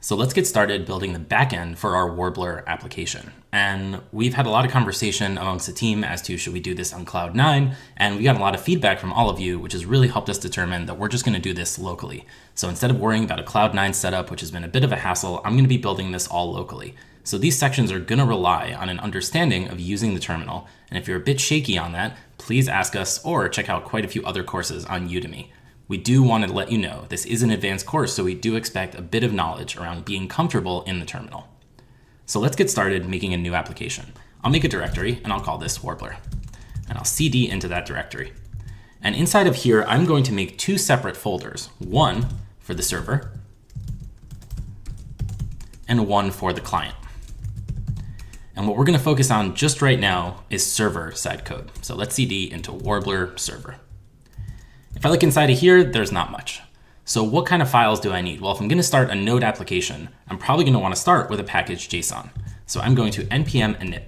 So let's get started building the backend for our Warbler application. And we've had a lot of conversation amongst the team as to should we do this on Cloud9, and we got a lot of feedback from all of you, which has really helped us determine that we're just going to do this locally. So instead of worrying about a Cloud9 setup, which has been a bit of a hassle, I'm going to be building this all locally. So these sections are going to rely on an understanding of using the terminal. And if you're a bit shaky on that, please ask us or check out quite a few other courses on Udemy. We do want to let you know this is an advanced course, so we do expect a bit of knowledge around being comfortable in the terminal. So let's get started making a new application. I'll make a directory and I'll call this Warbler. And I'll cd into that directory. And inside of here, I'm going to make two separate folders, one for the server and one for the client. And what we're going to focus on just right now is server side code. So let's cd into Warbler server. If I look inside of here, there's not much. So what kind of files do I need? Well, if I'm going to start a node application, I'm probably going to want to start with a package JSON. So I'm going to npm init.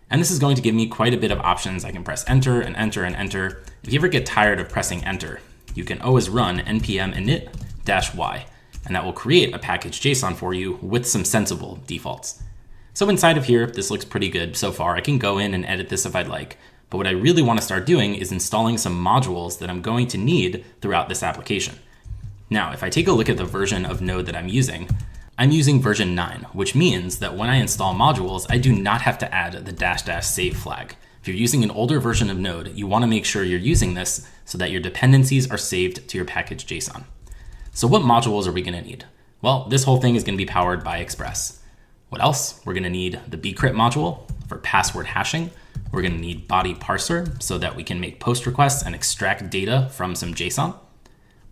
And this is going to give me quite a bit of options. I can press enter and enter and enter. If you ever get tired of pressing enter, you can always run npm init-y, and that will create a package JSON for you with some sensible defaults. So inside of here, this looks pretty good so far. I can go in and edit this if I'd like. But what I really want to start doing is installing some modules that I'm going to need throughout this application. Now, if I take a look at the version of Node that I'm using version 9, which means that when I install modules, I do not have to add the -- save flag. If you're using an older version of Node, you want to make sure you're using this so that your dependencies are saved to your package JSON. So what modules are we going to need? Well, this whole thing is going to be powered by Express. What else? We're going to need the bcrypt module for password hashing. We're going to need body parser so that we can make post requests and extract data from some JSON.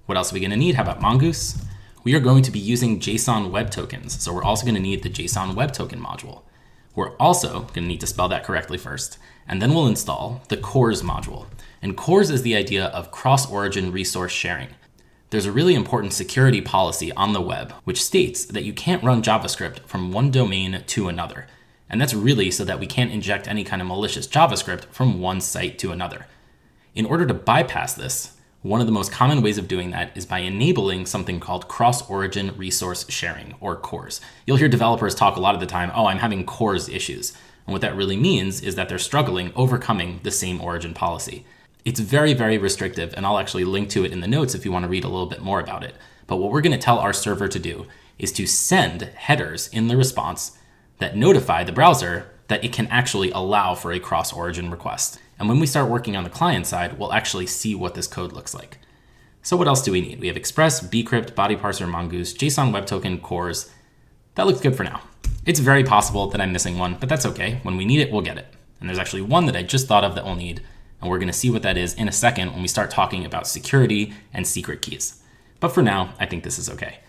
What else are we going to need? How about Mongoose? We are going to be using JSON web tokens. So we're also going to need the JSON web token module. We're also going to need to spell that correctly first. And then we'll install the CORS module. And CORS is the idea of cross-origin resource sharing. There's a really important security policy on the web, which states that you can't run JavaScript from one domain to another. And that's really so that we can't inject any kind of malicious JavaScript from one site to another. In order to bypass this, one of the most common ways of doing that is by enabling something called cross-origin resource sharing, or CORS. You'll hear developers talk a lot of the time, oh, I'm having CORS issues. And what that really means is that they're struggling overcoming the same origin policy. It's very, very restrictive, and I'll actually link to it in the notes if you want to read a little bit more about it. But what we're going to tell our server to do is to send headers in the response that notify the browser that it can actually allow for a cross-origin request. And when we start working on the client side, we'll actually see what this code looks like. So what else do we need? We have Express, bcrypt, body parser, Mongoose, JSON web token, CORS. That looks good for now. It's very possible that I'm missing one, but that's okay. When we need it, we'll get it. And there's actually one that I just thought of that we'll need, and we're going to see what that is in a second when we start talking about security and secret keys. But for now, I think this is okay.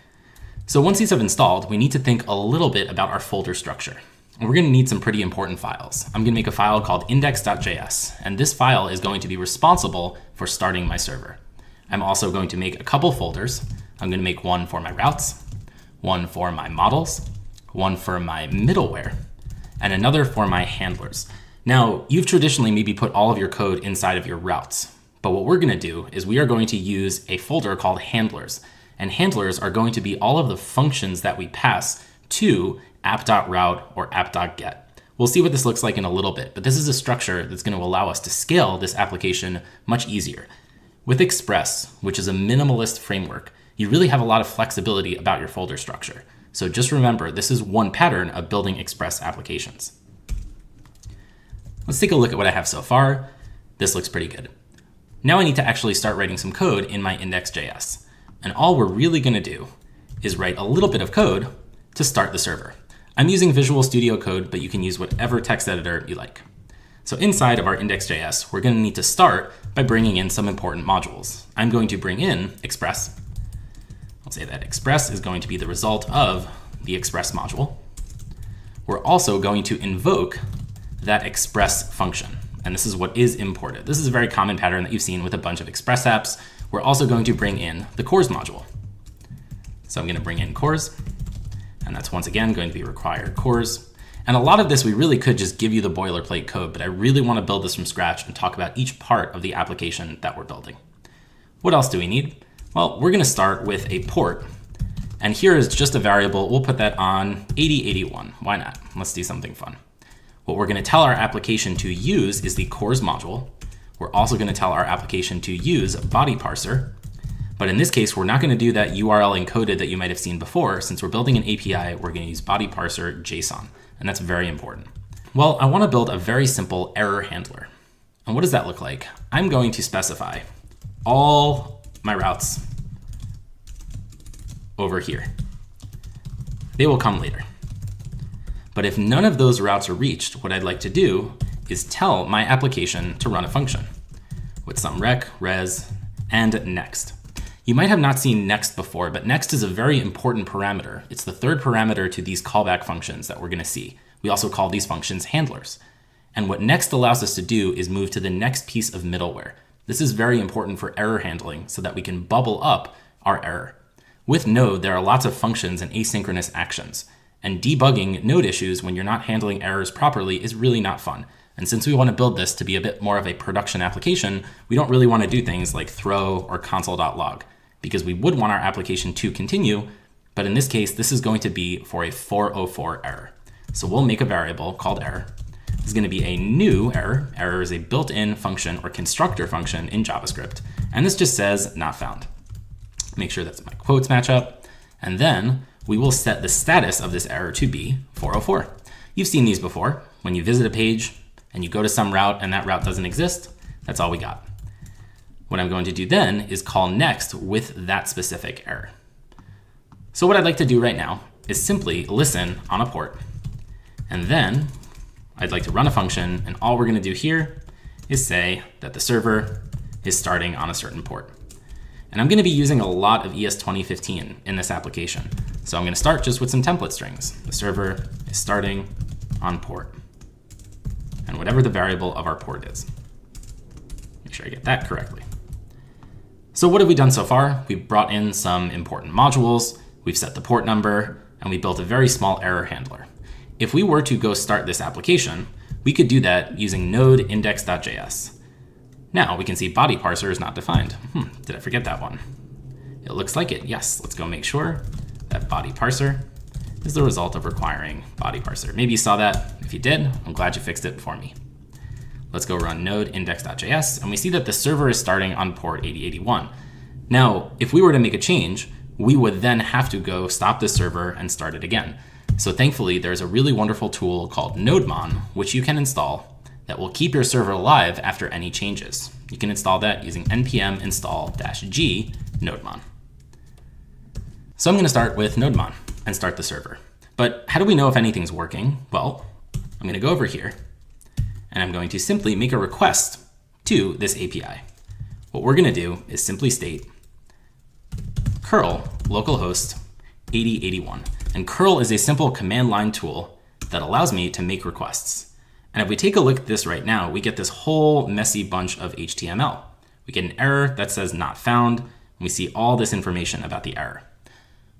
So once these have installed, we need to think a little bit about our folder structure. And we're going to need some pretty important files. I'm going to make a file called index.js, and this file is going to be responsible for starting my server. I'm also going to make a couple folders. I'm going to make one for my routes, one for my models, one for my middleware, and another for my handlers. Now, you've traditionally maybe put all of your code inside of your routes, but what we're going to do is we are going to use a folder called handlers. And handlers are going to be all of the functions that we pass to app.route or app.get. We'll see what this looks like in a little bit, but this is a structure that's going to allow us to scale this application much easier. With Express, which is a minimalist framework, you really have a lot of flexibility about your folder structure. So just remember, this is one pattern of building Express applications. Let's take a look at what I have so far. This looks pretty good. Now I need to actually start writing some code in my index.js. And all we're really going to do is write a little bit of code to start the server. I'm using Visual Studio Code, but you can use whatever text editor you like. So inside of our index.js, we're going to need to start by bringing in some important modules. I'm going to bring in Express. I'll say that Express is going to be the result of the Express module. We're also going to invoke that Express function. And this is what is imported. This is a very common pattern that you've seen with a bunch of Express apps. We're also going to bring in the CORS module. So I'm going to bring in CORS, and that's once again going to be required CORS. And a lot of this, we really could just give you the boilerplate code, but I really want to build this from scratch and talk about each part of the application that we're building. What else do we need? Well, we're going to start with a port And here is just a variable. We'll put that on 8081. Why not? Let's do something fun. What we're going to tell our application to use is the cores module. We're also going to tell our application to use body parser. But in this case, we're not going to do that URL encoded that you might have seen before. Since we're building an API, we're going to use body parser JSON. And that's very important. Well, I want to build a very simple error handler. And what does that look like? I'm going to specify all my routes over here. They will come later. But if none of those routes are reached, what I'd like to do is tell my application to run a function with some rec, res, and next. You might have not seen next before, but next is a very important parameter. It's the third parameter to these callback functions that we're going to see. We also call these functions handlers. And what next allows us to do is move to the next piece of middleware. This is very important for error handling so that we can bubble up our error. With Node, there are lots of functions and asynchronous actions. And debugging Node issues when you're not handling errors properly is really not fun. And since we want to build this to be a bit more of a production application, we don't really want to do things like throw or console.log, because we would want our application to continue. But in this case, this is going to be for a 404 error. So we'll make a variable called error. This is going to be a new error. Error is a built-in function or constructor function in JavaScript. And this just says not found. Make sure that my quotes match up. And then we will set the status of this error to be 404. You've seen these before. When you visit a page and you go to some route and that route doesn't exist, that's all we got. What I'm going to do then is call next with that specific error. So what I'd like to do right now is simply listen on a port. And then I'd like to run a function, and all we're going to do here is say that the server is starting on a certain port. And I'm going to be using a lot of ES2015 in this application. So I'm going to start just with some template strings. The server is starting on port, and whatever the variable of our port is. Make sure I get that correctly. So what have we done so far? We've brought in some important modules, we've set the port number, and we built a very small error handler. If we were to go start this application, we could do that using node index.js. Now we can see body parser is not defined. Did I forget that one? It looks like it, yes. Let's go make sure that body parser is the result of requiring body parser. Maybe you saw that. If you did, I'm glad you fixed it for me. Let's go run node index.js, and we see that the server is starting on port 8081. Now, if we were to make a change, we would then have to go stop the server and start it again. So thankfully, there's a really wonderful tool called nodemon, which you can install that will keep your server alive after any changes. You can install that using npm install-g nodemon. So I'm going to start with nodemon and start the server. But how do we know if anything's working? Well, I'm going to go over here, and I'm going to simply make a request to this API. What we're going to do is simply state curl localhost 8081. And curl is a simple command line tool that allows me to make requests. And if we take a look at this right now, we get this whole messy bunch of HTML. We get an error that says not found, and we see all this information about the error.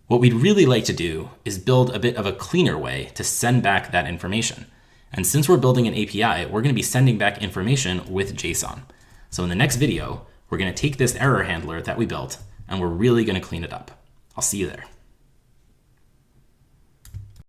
What we'd really like to do is build a bit of a cleaner way to send back that information. And since we're building an API, we're going to be sending back information with JSON. So in the next video, we're going to take this error handler that we built, and we're really going to clean it up. I'll see you there.